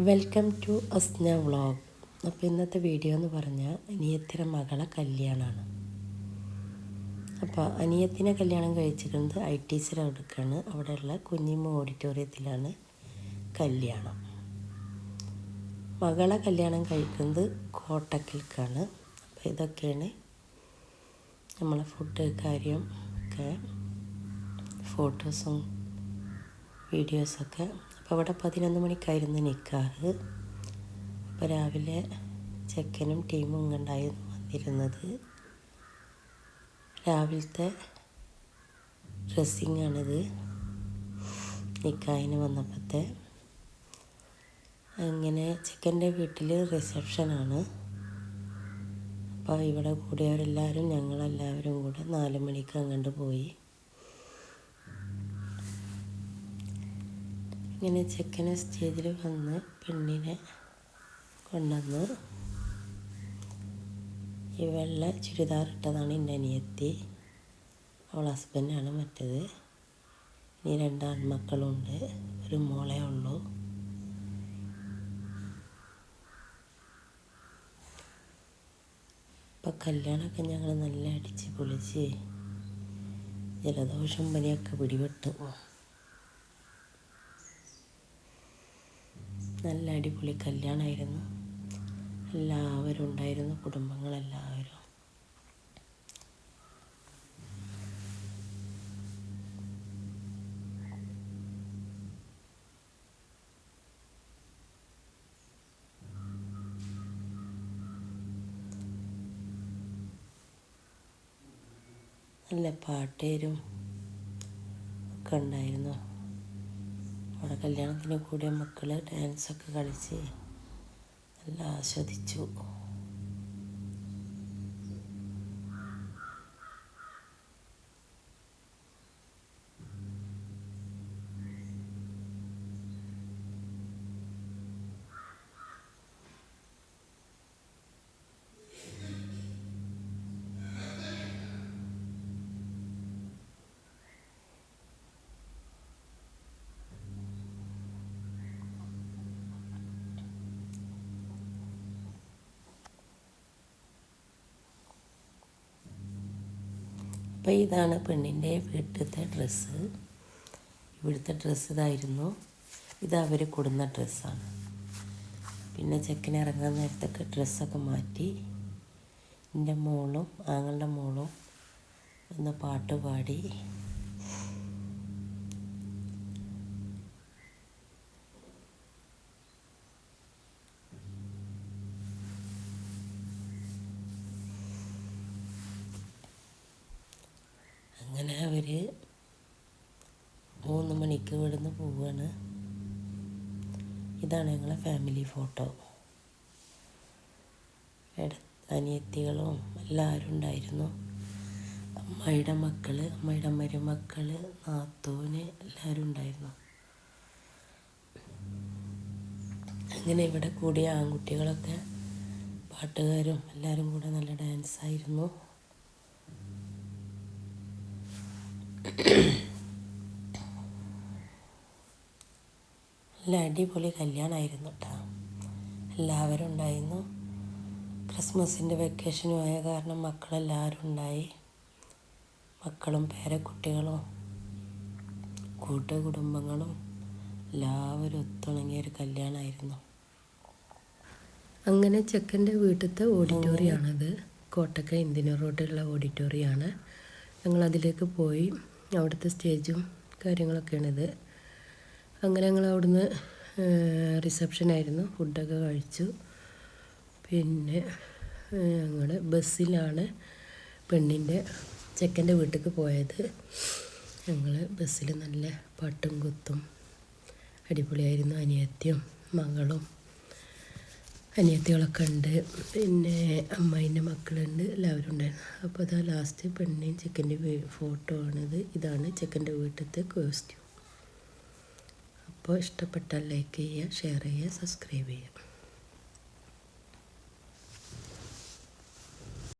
Welcome to Asna vlog. അപ്പോൾ ഇന്നത്തെ video എന്ന് പറഞ്ഞാൽ അനിയത്തിയുടെ മകളെ കല്യാണമാണ്. അപ്പോൾ അനിയത്തിനെ കല്യാണം കഴിച്ചിരിക്കുന്നത് ITC അവിടേക്കാണ്. അവിടെയുള്ള കുഞ്ഞിമ്മ ഓഡിറ്റോറിയത്തിലാണ് കല്യാണം. മകളെ കല്യാണം കഴിക്കുന്നത് കോട്ടക്കൽക്കാണ്. അപ്പോൾ ഇതൊക്കെയാണ് നമ്മളെ ഫുഡ് കാര്യം ഒക്കെ, ഫോട്ടോസും വീഡിയോസൊക്കെ. അപ്പോൾ അവിടെ 11 മണിക്കായിരുന്നു നിക്കാഹ്. അപ്പോൾ രാവിലെ ചെക്കനും ടീമും ഇങ്ങോട്ടായിരുന്നു വന്നിരുന്നത്. രാവിലത്തെ ഡ്രസ്സിങ്ങാണിത്, നിക്കാഹിന് വന്നപ്പോഴത്തെ. അങ്ങനെ ചെക്കൻ്റെ വീട്ടിൽ റിസപ്ഷനാണ്. അപ്പോൾ ഇവിടെ കൂടിയവരെല്ലാവരും ഞങ്ങളെല്ലാവരും കൂടെ 4 മണിക്ക് അങ്ങോട്ട് പോയി. ഇങ്ങനെ ചെക്കനെ സ്റ്റേജിൽ വന്ന് പെണ്ണിനെ കൊണ്ടുവന്ന്, ഈ വെള്ള ചുരിദാർ ഇട്ടതാണ് എൻ്റെ അനിയത്തി. അവൾ ഹസ്ബൻഡാണ് മറ്റേത്. ഇനി 2 ആൺമക്കളുണ്ട്, ഒരു മോളേ ഉള്ളൂ. ഇപ്പം കല്യാണമൊക്കെ ഞങ്ങൾ നല്ല അടിച്ച് പൊളിച്ച്, ജലദോഷം പനിയൊക്കെ പിടിപെട്ടു. നല്ല അടിപൊളി കല്യാണമായിരുന്നു. എല്ലാവരും ഉണ്ടായിരുന്നു, കുടുംബങ്ങളെല്ലാവരും. നല്ല പാട്ടേരും ഒക്കെ ഉണ്ടായിരുന്നു. അവിടെ കല്യാണത്തിന് കൂടിയ മക്കൾ ഡാൻസൊക്കെ കളിച്ച് നല്ല ആസ്വദിച്ചു. അപ്പോൾ ഇതാണ് പെണ്ണിൻ്റെ വീട്ടിലത്തെ ഡ്രസ്സ്. ഇവിടുത്തെ ഡ്രസ്സ് ഇതായിരുന്നു. ഇത് അവർ കൊടുന്ന ഡ്രസ്സാണ്. പിന്നെ ചെക്കൻ ഇറങ്ങാൻ നേരത്തൊക്കെ ഡ്രസ്സൊക്കെ മാറ്റി എൻ്റെ മോളും ആങ്ങളുടെ മോളും ഒന്ന് പാട്ട് പാടി. അങ്ങനെ അവർ 3 മണിക്ക് ഇവിടുന്ന് പോവുകയാണ്. ഇതാണ് ഞങ്ങളെ ഫാമിലി ഫോട്ടോ. അനിയത്തികളും എല്ലാവരും ഉണ്ടായിരുന്നു. അമ്മയുടെ മക്കൾ, അമ്മയുടെ മരുമക്കൾ, നാത്തൂന് എല്ലാവരും ഉണ്ടായിരുന്നു. അങ്ങനെ ഇവിടെ കൂടിയ ആൺകുട്ടികളൊക്കെ പാട്ടുകാരും എല്ലാവരും കൂടെ നല്ല ഡാൻസായിരുന്നു. നല്ല അടിപൊളി കല്യാണമായിരുന്നു കേട്ടോ. എല്ലാവരും ഉണ്ടായിരുന്നു. ക്രിസ്മസിൻ്റെ വെക്കേഷനും ആയ കാരണം മക്കളെല്ലാവരും ഉണ്ടായി. മക്കളും പേരക്കുട്ടികളും കൂട്ടുകുടുംബങ്ങളും എല്ലാവരും ഒത്തിണങ്ങിയൊരു കല്യാണമായിരുന്നു. അങ്ങനെ ചെക്കൻ്റെ വീട്ടിലത്തെ ഓഡിറ്റോറിയമാണത്. കോട്ടക്ക ഇന്ത്യൻ റോഡിലുള്ള ഓഡിറ്റോറിയമാണ്. ഞങ്ങളതിലേക്ക് പോയി. അവിടുത്തെ സ്റ്റേജും കാര്യങ്ങളൊക്കെയാണിത്. അങ്ങനെ ഞങ്ങൾ അവിടുന്ന് റിസപ്ഷനായിരുന്നു, ഫുഡൊക്കെ കഴിച്ചു. പിന്നെ ഞങ്ങൾ ബസ്സിലാണ് ചെക്കൻ്റെ വീട്ടിലേക്ക് പോയത്. ഞങ്ങൾ ബസ്സിൽ നല്ല പാട്ടും കുത്തും അടിപൊളിയായിരുന്നു. അനിയത്തിയും മകളും അനിയത്തികളൊക്കെ ഉണ്ട്. പിന്നെ അമ്മായിൻ്റെ മക്കളുണ്ട്, എല്ലാവരും ഉണ്ടായിരുന്നു. അപ്പോൾ അതാ ലാസ്റ്റ് പെണ്ണിൻ്റെയും ചെക്കൻ്റെയും ഫോട്ടോ ആണിത്. ഇതാണ് ചെക്കൻ്റെ വീട്ടിലത്തെ കോസ്റ്റ്യൂം. അപ്പോൾ ഇഷ്ടപ്പെട്ടാൽ ലൈക്ക് ചെയ്യുക, ഷെയർ ചെയ്യുക, സബ്സ്ക്രൈബ് ചെയ്യുക.